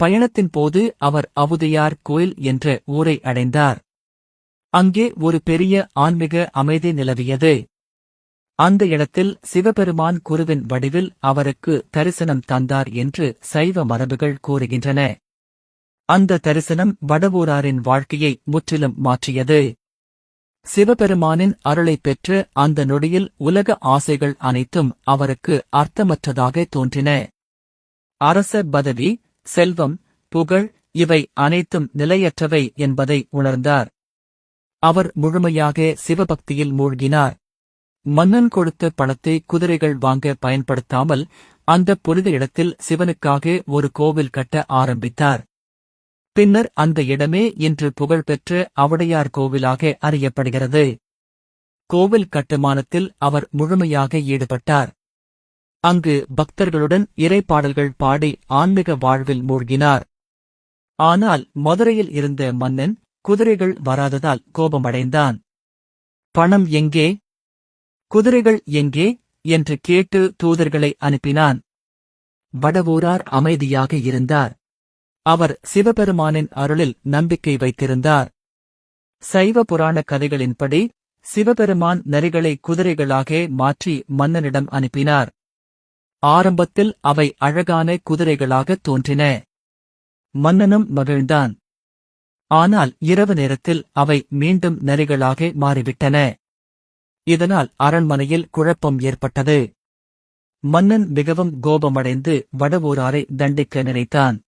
பயணத்தின் போது அவர் அவுதையார் கோயில் என்ற ஊரை அடைந்தார். அங்கே ஒரு பெரிய ஆன்மீக அமைதி நிலவியது. அந்த இடத்தில் சிவபெருமான் குருவின் வடிவில் அவருக்கு தரிசனம் தந்தார் என்று சைவ மரபுகள் கூறுகின்றன. அந்த தரிசனம் வடவூராரின் வாழ்க்கையை முற்றிலும் மாற்றியது. சிவபெருமானின் அருளைப் பெற்று அந்த நொடியில் உலக ஆசைகள் அனைத்தும் அவருக்கு அர்த்தமற்றதாக தோன்றின. அரச பதவி, செல்வம், புகழ் இவை அனைத்தும் நிலையற்றவை என்பதை உணர்ந்தார். அவர் முழுமையாக சிவபக்தியில் மூழ்கினார். மன்னன் கொடுத்த பணத்தை குதிரைகள் வாங்க பயன்படுத்தாமல் அந்த புனித இடத்தில் சிவனுக்காக ஒரு கோவில் கட்ட ஆரம்பித்தார். பின்னர் அந்த இடமே இன்று புகழ்பெற்ற அவுடையார் கோவிலாக அறியப்படுகிறது. கோவில் கட்டுமானத்தில் அவர் முழுமையாக ஈடுபட்டார். அங்கு பக்தர்களுடன் இறைப்பாடல்கள் பாடி ஆன்மீக வாழ்வில் மூழ்கினார். ஆனால் மதுரையில் இருந்த மன்னன் குதிரைகள் வராததால் கோபமடைந்தான். பணம் எங்கே, குதிரைகள் எங்கே என்று கேட்டு தூதர்களை அனுப்பினான். வடவூரார் அமைதியாக இருந்தார். அவர் சிவபெருமானின் அருளில் நம்பிக்கை வைத்திருந்தார். சைவ புராண கதைகளின்படி சிவபெருமான் நரிகளை குதிரைகளாக மாற்றி மன்னனிடம் அனுப்பினார். ஆரம்பத்தில் அவை அழகான குதிரைகளாகத் தோன்றின. மன்னனும் மகிழ்ந்தான். ஆனால் இரவு நேரத்தில் அவை மீண்டும் நரிகளாக மாறிவிட்டன. இதனால் அரண்மனையில் குழப்பம் ஏற்பட்டது. மன்னன் மிகவும் கோபமடைந்து வடவூராரை தண்டிக்க நினைத்தான்.